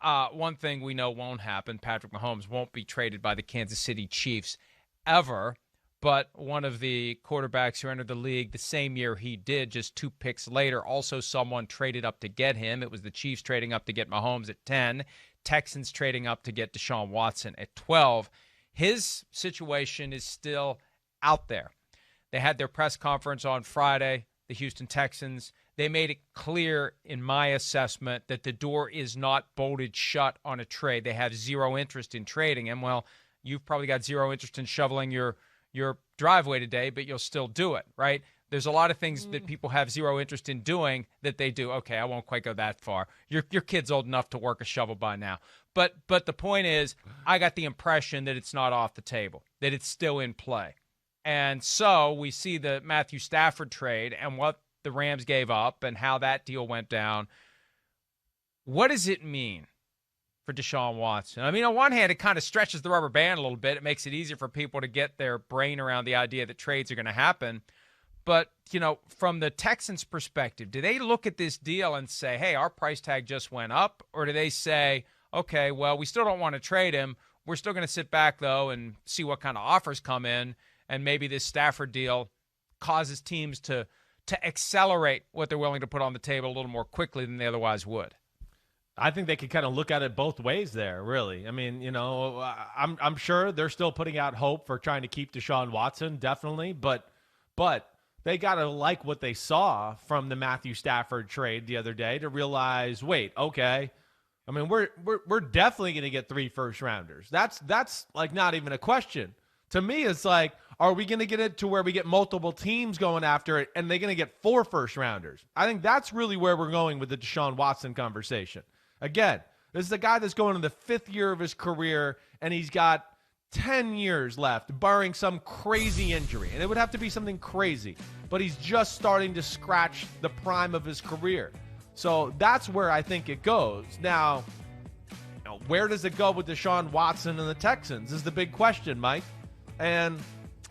one thing we know won't happen, Patrick Mahomes won't be traded by the Kansas City Chiefs ever. But one of the quarterbacks who entered the league the same year he did, just 2 picks later, also someone traded up to get him. It was the Chiefs trading up to get Mahomes at 10, Texans trading up to get Deshaun Watson at 12. His situation is still out there. They had their press conference on Friday, the Houston Texans. They made it clear, in my assessment, that the door is not bolted shut on a trade. They have zero interest in trading him. Well, you've probably got zero interest in shoveling your driveway today, but you'll still do it, right? There's a lot of things that people have zero interest in doing that they do. Okay, I won't quite go that far. Your kid's old enough to work a shovel by now. But the point is, I got the impression that it's not off the table, that it's still in play. And so we see the Matthew Stafford trade and what the Rams gave up and how that deal went down. What does it mean for Deshaun Watson? I mean, on one hand, it kind of stretches the rubber band a little bit. It makes it easier for people to get their brain around the idea that trades are going to happen. But, from the Texans' perspective, do they look at this deal and say, hey, our price tag just went up? Or do they say, okay, well, we still don't want to trade him. We're still going to sit back, though, and see what kind of offers come in. And maybe this Stafford deal causes teams to accelerate what they're willing to put on the table a little more quickly than they otherwise would. I think they could kind of look at it both ways there, really. I mean, I'm sure they're still putting out hope for trying to keep Deshaun Watson, definitely. But they got to like what they saw from the Matthew Stafford trade the other day to realize, wait, okay. I mean, we're definitely going to get 3 first-rounders. That's like not even a question. To me, it's like, are we going to get it to where we get multiple teams going after it, and they're going to get 4 first-rounders? I think that's really where we're going with the Deshaun Watson conversation. Again, this is a guy that's going in the 5th year of his career, and he's got 10 years left, barring some crazy injury. And it would have to be something crazy. But he's just starting to scratch the prime of his career. So that's where I think it goes. Now, where does it go with Deshaun Watson and the Texans is the big question, Mike. And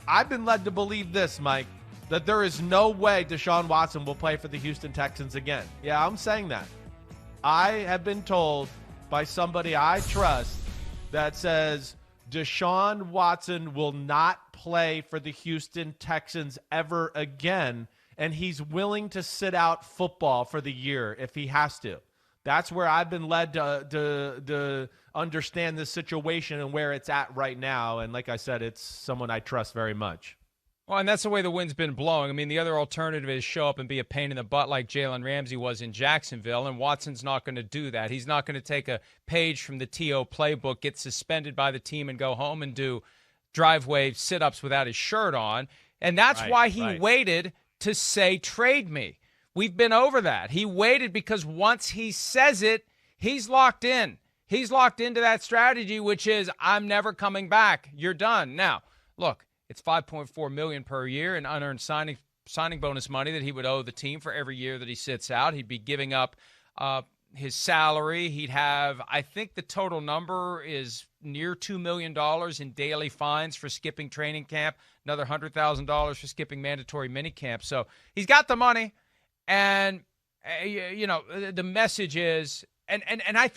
I've been led to believe this, Mike, that there is no way Deshaun Watson will play for the Houston Texans again. Yeah, I'm saying that. I have been told by somebody I trust that says Deshaun Watson will not play for the Houston Texans ever again, and he's willing to sit out football for the year if he has to. That's where I've been led to understand this situation and where it's at right now. And like I said, it's someone I trust very much. Well, and that's the way the wind's been blowing. I mean, the other alternative is show up and be a pain in the butt like Jalen Ramsey was in Jacksonville, and Watson's not going to do that. He's not going to take a page from the T.O. playbook, get suspended by the team, and go home and do driveway sit-ups without his shirt on. And that's why he waited to say, trade me. We've been over that. He waited because once he says it, he's locked in. He's locked into that strategy, which is, I'm never coming back. You're done. Now, look, it's $5.4 million per year in unearned signing bonus money that he would owe the team for every year that he sits out. He'd be giving up his salary. He'd have, I think the total number is near $2 million in daily fines for skipping training camp, another $100,000 for skipping mandatory minicamp. So he's got the money. And, the message is, and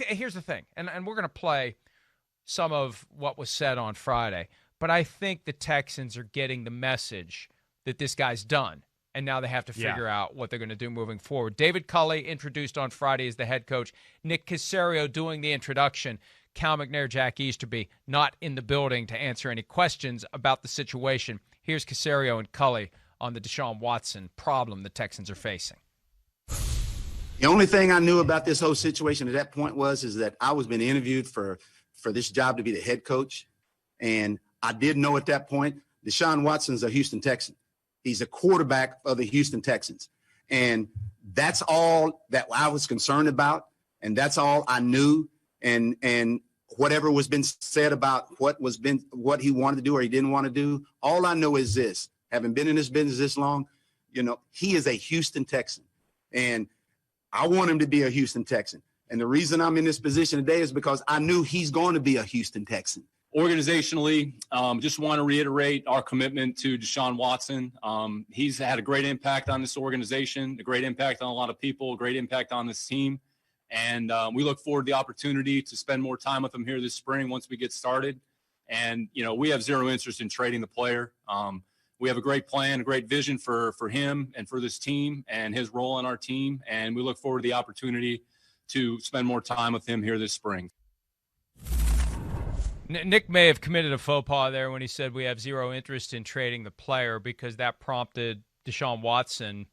here's the thing, and we're going to play some of what was said on Friday, but I think the Texans are getting the message that this guy's done, and now they have to figure out what they're going to do moving forward. David Culley introduced on Friday as the head coach. Nick Caserio doing the introduction. Cal McNair, Jack Easterby not in the building to answer any questions about the situation. Here's Caserio and Culley on the Deshaun Watson problem the Texans are facing. The only thing I knew about this whole situation at that point is that I was being interviewed for this job to be the head coach. And I did know at that point, Deshaun Watson's a Houston Texan. He's a quarterback of the Houston Texans. And that's all that I was concerned about. And that's all I knew. And whatever was been said about what he wanted to do or he didn't want to do, all I know is this. Having been in this business this long, he is a Houston Texan. And I want him to be a Houston Texan. And the reason I'm in this position today is because I knew he's going to be a Houston Texan. Organizationally, just want to reiterate our commitment to Deshaun Watson. He's had a great impact on this organization, a great impact on a lot of people, a great impact on this team. And we look forward to the opportunity to spend more time with him here this spring once we get started. And, we have zero interest in trading the player. We have a great plan, a great vision for him and for this team and his role on our team. And we look forward to the opportunity to spend more time with him here this spring. Nick may have committed a faux pas there when he said we have zero interest in trading the player, because that prompted Deshaun Watson.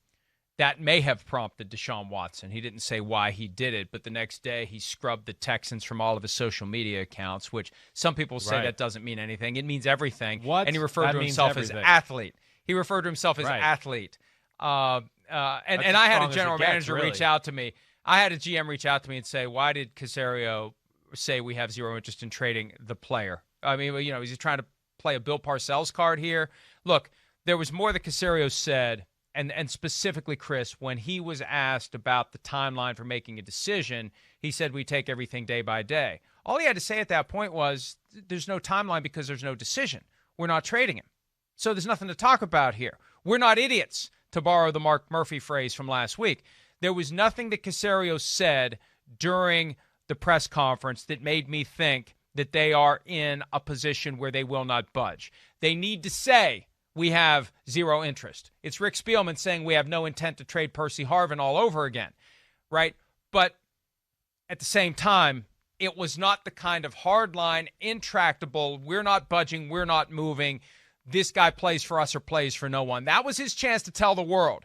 That may have prompted Deshaun Watson. He didn't say why he did it, but the next day he scrubbed the Texans from all of his social media accounts, which some people say that doesn't mean anything. It means everything. What? And he referred to himself as athlete. He referred to himself as athlete. And I had a general manager reach out to me. I had a GM reach out to me and say, why did Caserio say we have zero interest in trading the player? I mean, is he trying to play a Bill Parcells card here? Look, there was more that Caserio said. And specifically, Chris, when he was asked about the timeline for making a decision, he said we take everything day by day. All he had to say at that point was there's no timeline because there's no decision. We're not trading him. So there's nothing to talk about here. We're not idiots, to borrow the Mark Murphy phrase from last week. There was nothing that Caserio said during the press conference that made me think that they are in a position where they will not budge. They need to say, we have zero interest. It's Rick Spielman saying we have no intent to trade Percy Harvin all over again, right? But at the same time, it was not the kind of hardline, intractable, we're not budging, we're not moving, this guy plays for us or plays for no one. That was his chance to tell the world,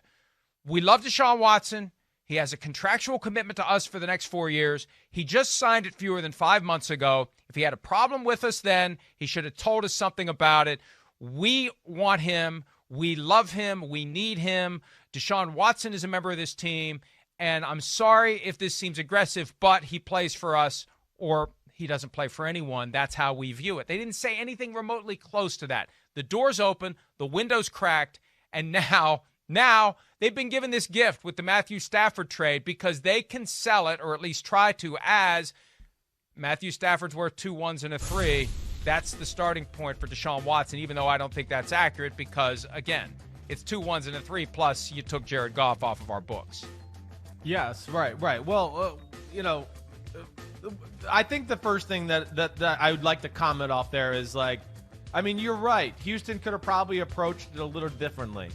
we love Deshaun Watson. He has a contractual commitment to us for the next 4 years. He just signed it fewer than 5 months ago. If he had a problem with us then, he should have told us something about it. We want him. We love him. We need him. Deshaun Watson is a member of this team. And I'm sorry if this seems aggressive, but he plays for us or he doesn't play for anyone. That's how we view it. They didn't say anything remotely close to that. The door's open. The window's cracked. And now they've been given this gift with the Matthew Stafford trade because they can sell it, or at least try to, as Matthew Stafford's worth 2 1s and a 3. That's the starting point for Deshaun Watson, even though I don't think that's accurate because, again, it's 2 1s and a 3, plus you took Jared Goff off of our books. Yes, right. Well, I think the first thing that I would like to comment off there is, you're right. Houston could have probably approached it a little differently,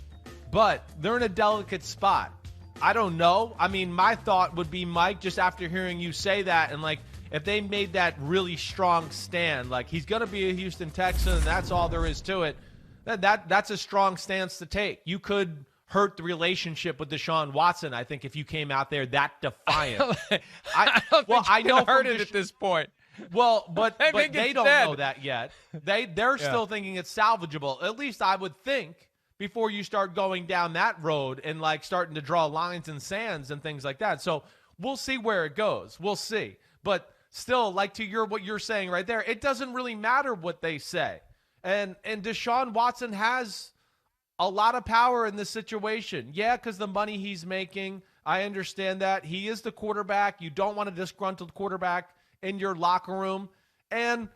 but they're in a delicate spot. I don't know. My thought would be, Mike, just after hearing you say that, and if they made that really strong stand, he's going to be a Houston Texan and that's all there is to it, that's a strong stance to take. You could hurt the relationship with Deshaun Watson, I think, if you came out there that defiant. I don't think I know hurt it at this point. Well, but they don't know that yet. They're still thinking it's salvageable. At least I would think, before you start going down that road and starting to draw lines in sands and things like that. So we'll see where it goes. We'll see. But still, what you're saying right there, it doesn't really matter what they say. And Deshaun Watson has a lot of power in this situation. Yeah, because the money he's making, I understand that. He is the quarterback. You don't want a disgruntled quarterback in your locker room. And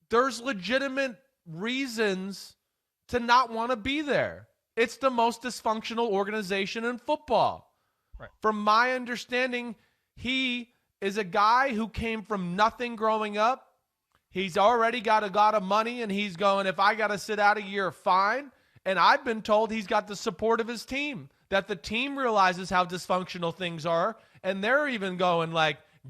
there's legitimate reasons to not want to be there. It's the most dysfunctional organization in football. Right. From my understanding, he is a guy who came from nothing growing up. He's already got a lot of money, and he's going, if I got to sit out a year, fine. And I've been told he's got the support of his team, that the team realizes how dysfunctional things are, and they're even going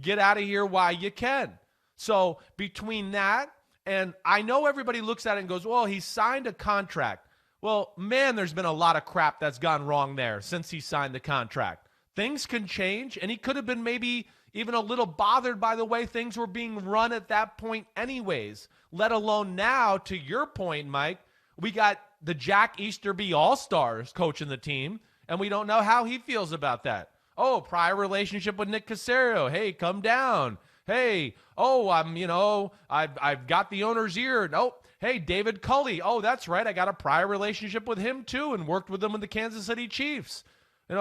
get out of here while you can. So between that, and I know everybody looks at it and goes, well, he signed a contract. Well, man, there's been a lot of crap that's gone wrong there since he signed the contract. Things can change, and he could have been maybe even a little bothered by the way things were being run at that point anyways, let alone now, to your point, Mike, we got the Jack Easterby All-Stars coaching the team, and we don't know how he feels about that. Oh, prior relationship with Nick Caserio. Hey, come down. Hey, I've got the owner's ear. Nope. Hey, David Culley. Oh, that's right. I got a prior relationship with him too and worked with him with the Kansas City Chiefs.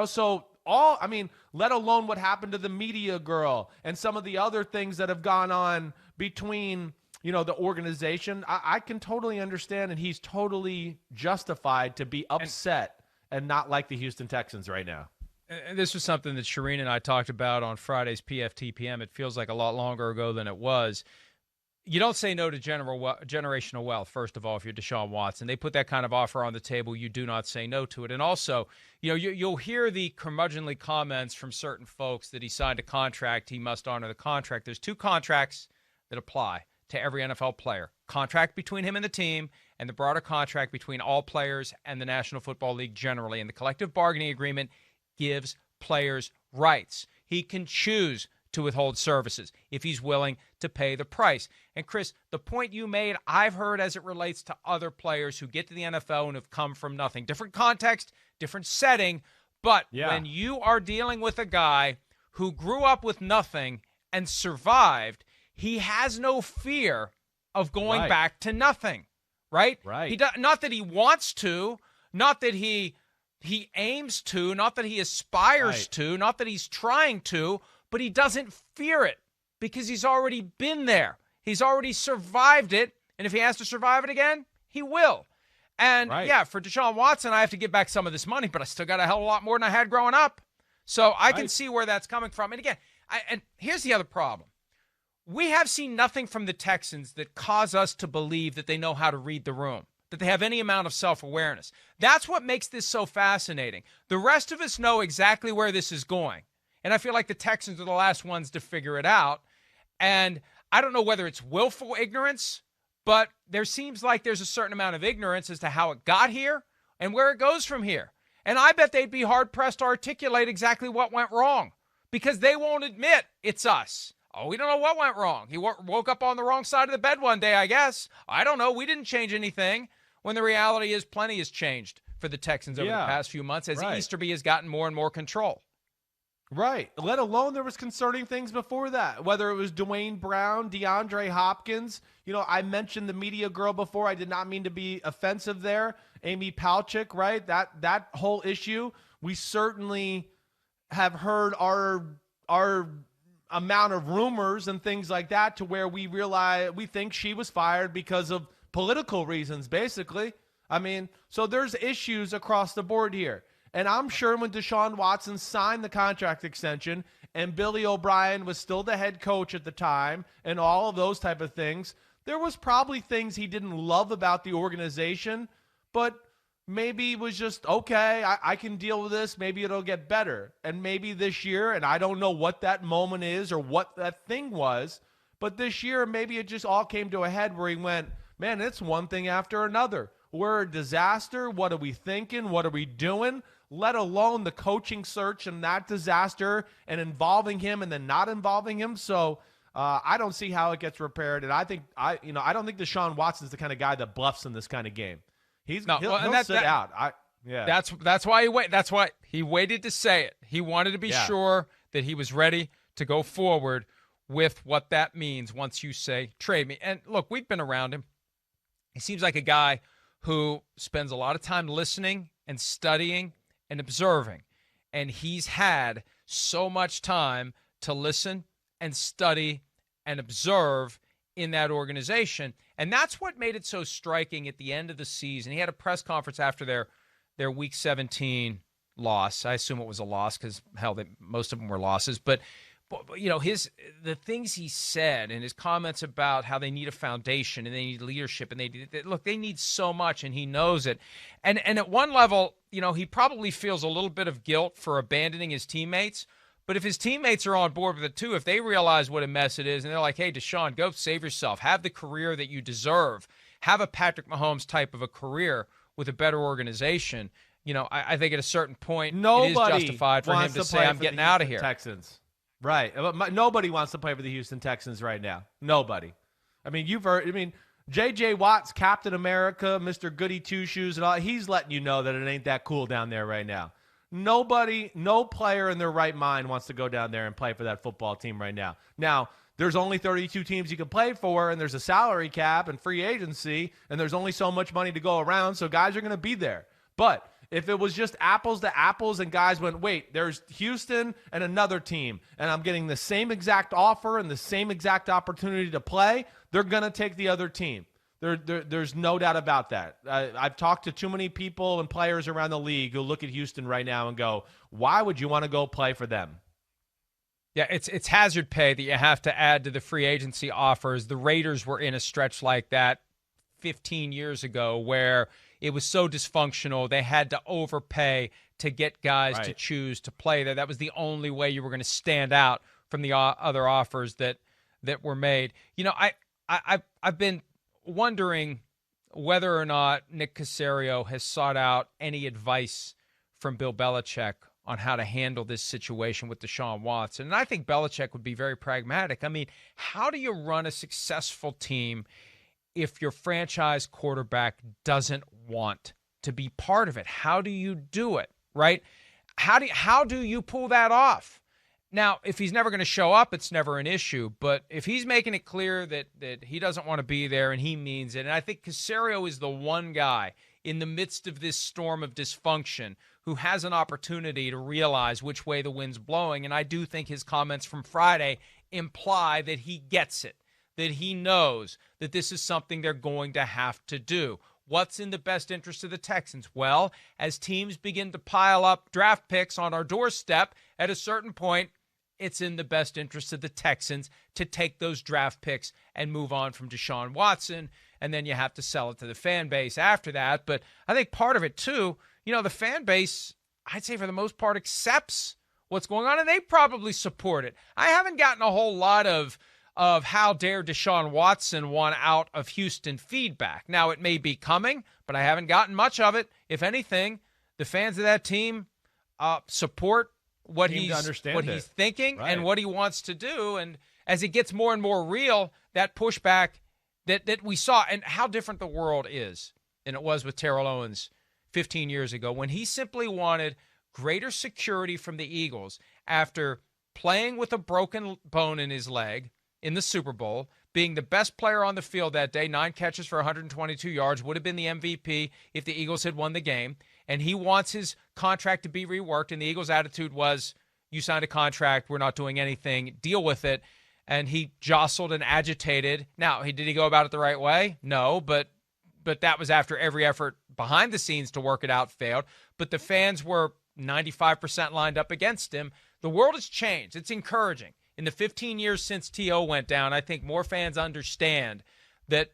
So let alone what happened to the media girl and some of the other things that have gone on between, the organization. I can totally understand, and he's totally justified to be upset and not like the Houston Texans right now. And this was something that Shireen and I talked about on Friday's PFTPM. It feels like a lot longer ago than it was. You don't say no to generational wealth, first of all, if you're Deshaun Watson. They put that kind of offer on the table. You do not say no to it. And also, you'll hear the curmudgeonly comments from certain folks that he signed a contract. He must honor the contract. There's two contracts that apply to every NFL player. Contract between him and the team, and the broader contract between all players and the National Football League generally. And the collective bargaining agreement gives players rights. He can choose to withhold services if he's willing to pay the price. And Chris, the point you made, I've heard as it relates to other players who get to the NFL and have come from nothing. Different context, different setting, but when you are dealing with a guy who grew up with nothing and survived, he has no fear of going back to nothing, right? Right. Not that he wants to, not that he aims to, not that he aspires to, not that he's trying to, but he doesn't fear it because he's already been there. He's already survived it, and if he has to survive it again, he will. And, for Deshaun Watson, I have to give back some of this money, but I still got a hell of a lot more than I had growing up. So I can see where that's coming from. And again, and here's the other problem. We have seen nothing from the Texans that cause us to believe that they know how to read the room, that they have any amount of self-awareness. That's what makes this so fascinating. The rest of us know exactly where this is going. And I feel like the Texans are the last ones to figure it out. And I don't know whether it's willful ignorance, but there seems like there's a certain amount of ignorance as to how it got here and where it goes from here. And I bet they'd be hard-pressed to articulate exactly what went wrong because they won't admit it's us. Oh, we don't know what went wrong. He woke up on the wrong side of the bed one day, I guess. I don't know. We didn't change anything. When the reality is plenty has changed for the Texans over the past few months as Easterby has gotten more and more control. Right. Let alone there was concerning things before that, whether it was Dwayne Brown, DeAndre Hopkins. I mentioned the media girl before. I did not mean to be offensive there. Amy Palchik, right? That whole issue. We certainly have heard our amount of rumors and things like that to where we think she was fired because of political reasons, basically. I mean, so there's issues across the board here. And I'm sure when Deshaun Watson signed the contract extension and Billy O'Brien was still the head coach at the time and all of those type of things, there was probably things he didn't love about the organization, but maybe it was just, okay, I can deal with this. Maybe it'll get better. And maybe this year, and I don't know what that moment is or what that thing was, but this year maybe it just all came to a head where he went, man, it's one thing after another. We're a disaster. What are we thinking? What are we doing? Let alone the coaching search and that disaster and involving him and then not involving him. So I don't see how it gets repaired. And I don't think Deshaun Watson's the kind of guy that bluffs in this kind of game. He'll sit out. That's why he waited. That's why he waited to say it. He wanted to be sure that he was ready to go forward with what that means once you say trade me. And look, we've been around him. He seems like a guy who spends a lot of time listening and studying and observing. And he's had so much time to listen and study and observe in that organization. And that's what made it so striking at the end of the season. He had a press conference after their Week 17 loss. I assume it was a loss because, hell, most of them were losses. But the things he said and his comments about how they need a foundation and they need leadership and they need so much and he knows it. And at one level, he probably feels a little bit of guilt for abandoning his teammates. But if his teammates are on board with it too, if they realize what a mess it is and they're like, hey, Deshaun, go save yourself. Have the career that you deserve. Have a Patrick Mahomes type of a career with a better organization. I think at a certain point it is justified for him to say, I'm getting out of here. Texans. Right. Nobody wants to play for the Houston Texans right now. Nobody. I mean, J.J. Watt's Captain America, Mr. Goody Two-Shoes, and all. He's letting you know that it ain't that cool down there right now. Nobody, no player in their right mind wants to go down there and play for that football team right now. Now, there's only 32 teams you can play for, and there's a salary cap and free agency, and there's only so much money to go around, so guys are going to be there. But if it was just apples to apples and guys went, wait, there's Houston and another team, and I'm getting the same exact offer and the same exact opportunity to play, they're going to take the other team. There's no doubt about that. I've talked to too many people and players around the league who look at Houston right now and go, why would you want to go play for them? Yeah, it's hazard pay that you have to add to the free agency offers. The Raiders were in a stretch like that 15 years ago where it was so dysfunctional they had to overpay to get guys to choose to play there. That was the only way you were going to stand out from the other offers that were made. You know, I've been wondering whether or not Nick Caserio has sought out any advice from Bill Belichick on how to handle this situation with Deshaun Watson. And I think Belichick would be very pragmatic. I mean, how do you run a successful team if your franchise quarterback doesn't want to be part of it? How do you do it, right? How do you pull that off? Now, if he's never going to show up, it's never an issue. But if he's making it clear that he doesn't want to be there and he means it, and I think Caserio is the one guy in the midst of this storm of dysfunction who has an opportunity to realize which way the wind's blowing. And I do think his comments from Friday imply that he gets it, that he knows that this is something they're going to have to do. What's in the best interest of the Texans? Well, as teams begin to pile up draft picks on our doorstep, at a certain point, it's in the best interest of the Texans to take those draft picks and move on from Deshaun Watson, and then you have to sell it to the fan base after that. But I think part of it, too, you know, the fan base, I'd say for the most part, accepts what's going on, and they probably support it. I haven't gotten a whole lot of how dare Deshaun Watson want out of Houston feedback. Now, it may be coming, but I haven't gotten much of it. If anything, the fans of that team support what he's thinking and what he wants to do. And as it gets more and more real, that pushback that we saw, and how different the world is than it was with Terrell Owens 15 years ago, when he simply wanted greater security from the Eagles after playing with a broken bone in his leg in the Super Bowl, being the best player on the field that day, 9 catches for 122 yards, would have been the MVP if the Eagles had won the game. And he wants his contract to be reworked, and the Eagles' attitude was, you signed a contract, we're not doing anything, deal with it. And he jostled and agitated. Now, did he go about it the right way? No, but that was after every effort behind the scenes to work it out failed. But the fans were 95% lined up against him. The world has changed. It's encouraging. In the 15 years since T.O. went down, I think more fans understand that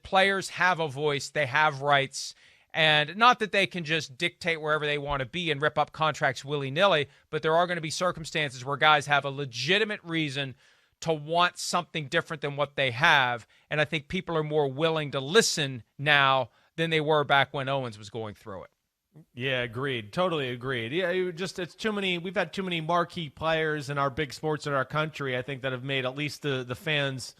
players have a voice, they have rights, and not that they can just dictate wherever they want to be and rip up contracts willy-nilly, but there are going to be circumstances where guys have a legitimate reason to want something different than what they have, and I think people are more willing to listen now than they were back when Owens was going through it. Yeah, agreed. Totally agreed. Yeah, it's too many. We've had too many marquee players in our big sports in our country, I think, that have made at least the fans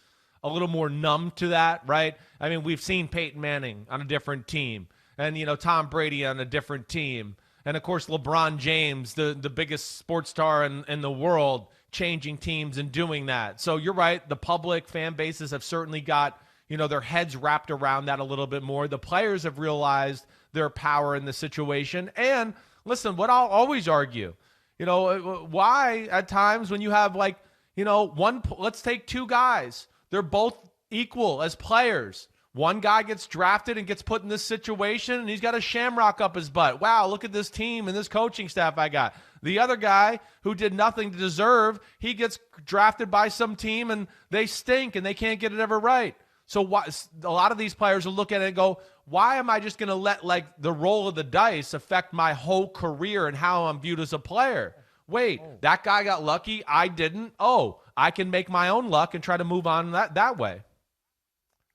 a little more numb to that, right? I mean, we've seen Peyton Manning on a different team and, Tom Brady on a different team. And, of course, LeBron James, the biggest sports star in the world, changing teams and doing that. So you're right. The public fan bases have certainly got, their heads wrapped around that a little bit more. The players have realized their power in the situation. And listen, what I'll always argue, why at times when you have let's take 2 guys, they're both equal as players. One guy gets drafted and gets put in this situation, and he's got a shamrock up his butt. Wow, look at this team and this coaching staff I got. The other guy who did nothing to deserve, he gets drafted by some team, and they stink, and they can't get it ever right. So a lot of these players will look at it and go, why am I just going to let the roll of the dice affect my whole career and how I'm viewed as a player? Wait, that guy got lucky, I didn't. Oh, I can make my own luck and try to move on that way.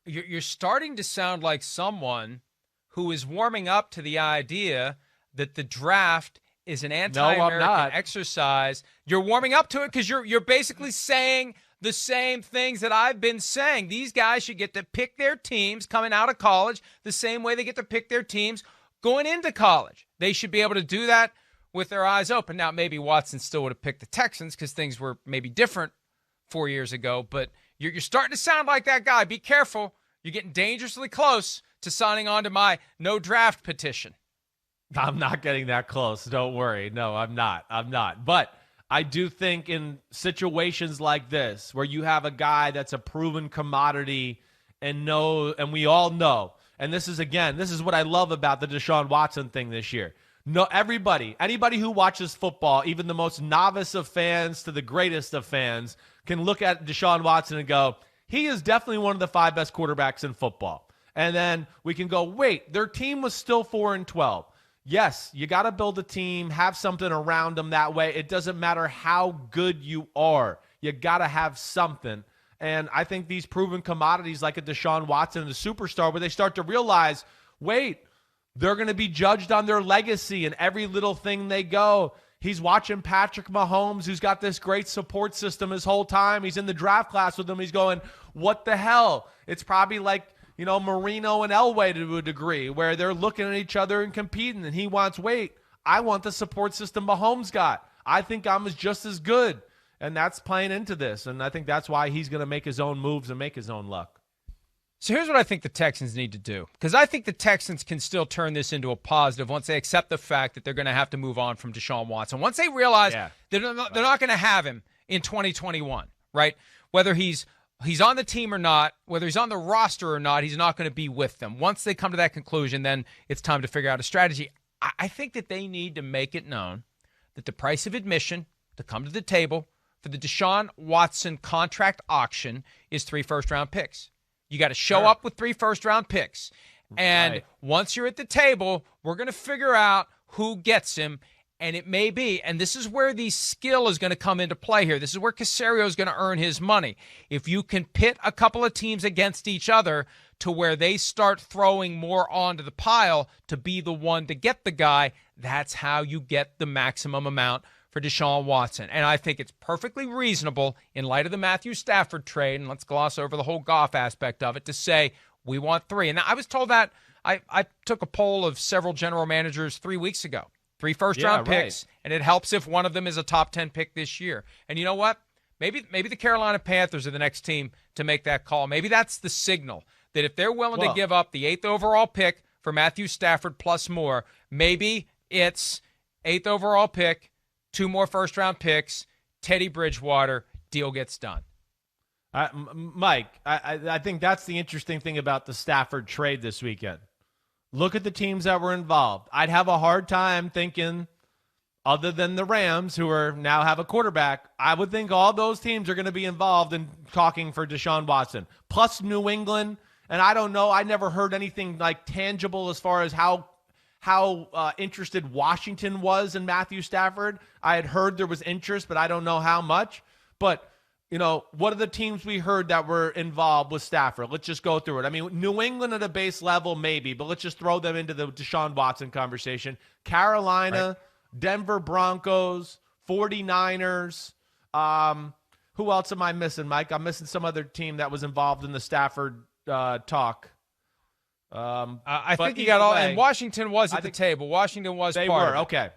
You're starting to sound like someone who is warming up to the idea that the draft is an anti-American exercise. You're warming up to it because you're basically saying the same things that I've been saying. These guys should get to pick their teams coming out of college the same way they get to pick their teams going into college. They should be able to do that with their eyes open. Now, maybe Watson still would have picked the Texans because things were maybe different 4 years ago, but you're starting to sound like that guy. Be careful. You're getting dangerously close to signing on to my no draft petition. I'm not getting that close. Don't worry. No, I'm not. But I do think in situations like this, where you have a guy that's a proven commodity and we all know, and this is what I love about the Deshaun Watson thing this year. No, anybody who watches football, even the most novice of fans to the greatest of fans, can look at Deshaun Watson and go, he is definitely one of the 5 best quarterbacks in football. And then we can go, wait, their team was still 4-12. Yes, you got to build a team, have something around them that way. It doesn't matter how good you are. You got to have something. And I think these proven commodities like a Deshaun Watson and a superstar, where they start to realize, wait, they're going to be judged on their legacy and every little thing they go. He's watching Patrick Mahomes, who's got this great support system his whole time. He's in the draft class with him. He's going, what the hell? It's probably like, Marino and Elway to a degree, where they're looking at each other and competing. And he wants, wait, I want the support system Mahomes got. I think I'm just as good. And that's playing into this. And I think that's why he's going to make his own moves and make his own luck. So here's what I think the Texans need to do, because I think the Texans can still turn this into a positive once they accept the fact that they're going to have to move on from Deshaun Watson. Once they realize they're not going to have him in 2021, right? Whether he's on the team or not, whether he's on the roster or not, he's not going to be with them. Once they come to that conclusion, then it's time to figure out a strategy. I think that they need to make it known that the price of admission to come to the table for the Deshaun Watson contract auction is 3 first-round picks. You got to show up with 3 first-round picks. And once you're at the table, we're going to figure out who gets him. And it may be, and this is where the skill is going to come into play here. This is where Caserio is going to earn his money. If you can pit a couple of teams against each other to where they start throwing more onto the pile to be the one to get the guy, that's how you get the maximum amount for Deshaun Watson. And I think it's perfectly reasonable in light of the Matthew Stafford trade, and let's gloss over the whole Goff aspect of it, to say we want 3. And I was told that I took a poll of several general managers 3 weeks ago. 3 first-round picks, and it helps if one of them is a top 10 pick this year. And you know what? Maybe the Carolina Panthers are the next team to make that call. Maybe that's the signal that if they're willing to give up the 8th overall pick for Matthew Stafford plus more, maybe it's 8th overall pick, 2 more first-round picks, Teddy Bridgewater, deal gets done. Mike, I think that's the interesting thing about the Stafford trade this weekend. Look at the teams that were involved. I'd have a hard time thinking, other than the Rams, who are now have a quarterback, I would think all those teams are going to be involved in talking for Deshaun Watson. Plus New England, and I don't know, I never heard anything like tangible as far as how interested Washington was in Matthew Stafford. I had heard there was interest, but I don't know how much. But what are the teams we heard that were involved with Stafford? Let's just go through it. I mean, New England at a base level, maybe, but let's just throw them into the Deshaun Watson conversation. Carolina, Denver Broncos, 49ers. Who else am I missing, Mike? I'm missing some other team that was involved in the Stafford talk. I think you got all, and Washington was at the table. Washington was part of it. Okay.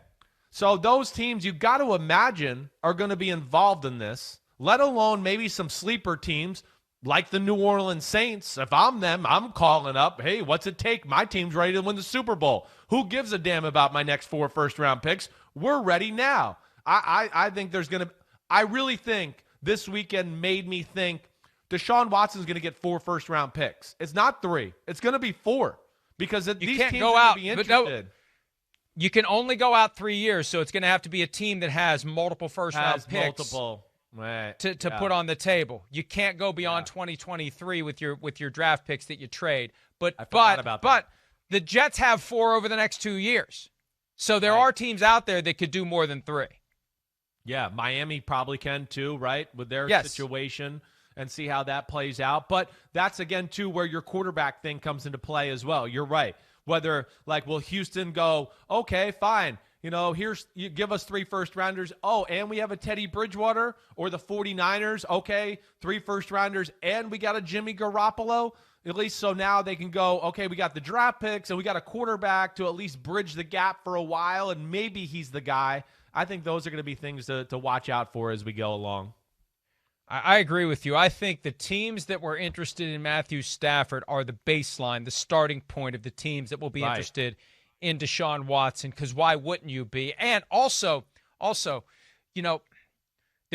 So those teams you got to imagine are going to be involved in this, let alone maybe some sleeper teams like the New Orleans Saints. If I'm them, I'm calling up, hey, what's it take? My team's ready to win the Super Bowl. Who gives a damn about my next 4 first-round picks? We're ready now. I think there's going to – I really think this weekend made me think Deshaun Watson's going to get 4 first-round picks. It's not 3. It's going to be 4 because these teams are going to be interested. You can only go out 3 years, so it's going to have to be a team that has multiple first-round picks. To put on the table. You can't go beyond 2023 with your draft picks that you trade. But the Jets have 4 over the next 2 years. So there are teams out there that could do more than 3. Yeah, Miami probably can too, right? With their situation and see how that plays out. But that's again too where your quarterback thing comes into play as well. You're right. Whether will Houston go, okay, fine. You give us 3 first-rounders. Oh, and we have a Teddy Bridgewater, or the 49ers. Okay, 3 first-rounders, and we got a Jimmy Garoppolo. At least so now they can go, okay, we got the draft picks, and we got a quarterback to at least bridge the gap for a while, and maybe he's the guy. I think those are going to be things to watch out for as we go along. I agree with you. I think the teams that were interested in Matthew Stafford are the baseline, the starting point of the teams that will be interested in Deshaun Watson, because why wouldn't you be? And also, there's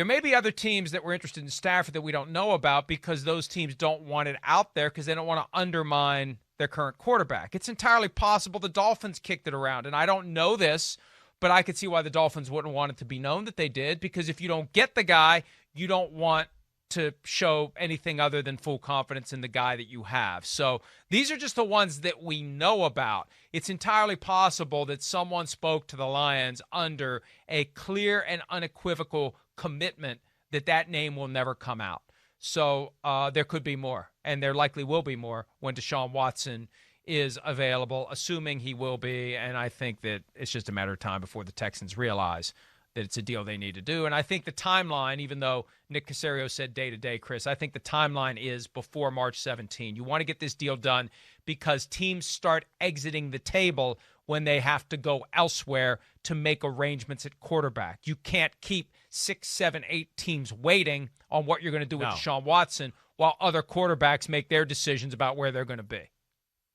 There may be other teams that were interested in Stafford that we don't know about because those teams don't want it out there because they don't want to undermine their current quarterback. It's entirely possible the Dolphins kicked it around, and I don't know this, but I could see why the Dolphins wouldn't want it to be known that they did, because if you don't get the guy, you don't want to show anything other than full confidence in the guy that you have. So these are just the ones that we know about. It's entirely possible that someone spoke to the Lions under a clear and unequivocal commitment that that name will never come out. So there could be more, and there likely will be more when Deshaun Watson is available, assuming he will be, and I think that it's just a matter of time before the Texans realize that it's a deal they need to do. And I think the timeline, even though Nick Caserio said day-to-day, Chris, I think the timeline is before March 17. You want to get this deal done because teams start exiting the table when they have to go elsewhere to make arrangements at quarterback. You can't keep 6, 7, 8 teams waiting on what you're going to do with Deshaun Watson while other quarterbacks make their decisions about where they're going to be.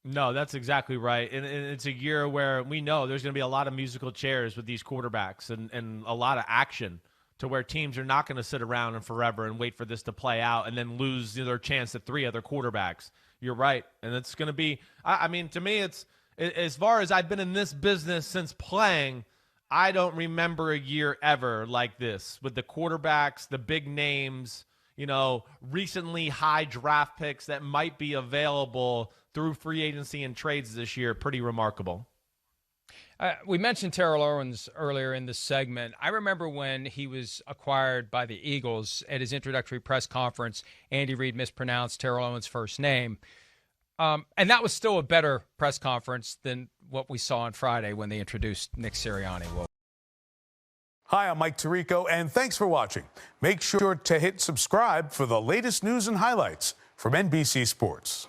No, that's exactly right. And it's a year where we know there's going to be a lot of musical chairs with these quarterbacks and a lot of action to where teams are not going to sit around and forever and wait for this to play out and then lose their chance at 3 other quarterbacks. You're right. And it's going to be, I mean, to me, it's as far as I've been in this business since playing, I don't remember a year ever like this with the quarterbacks, the big names, recently high draft picks that might be available through free agency and trades this year. Pretty remarkable. We mentioned Terrell Owens earlier in this segment. I remember when he was acquired by the Eagles at his introductory press conference, Andy Reid mispronounced Terrell Owens' first name. And that was still a better press conference than what we saw on Friday when they introduced Nick Sirianni. Hi, I'm Mike Tirico, and thanks for watching. Make sure to hit subscribe for the latest news and highlights from NBC Sports.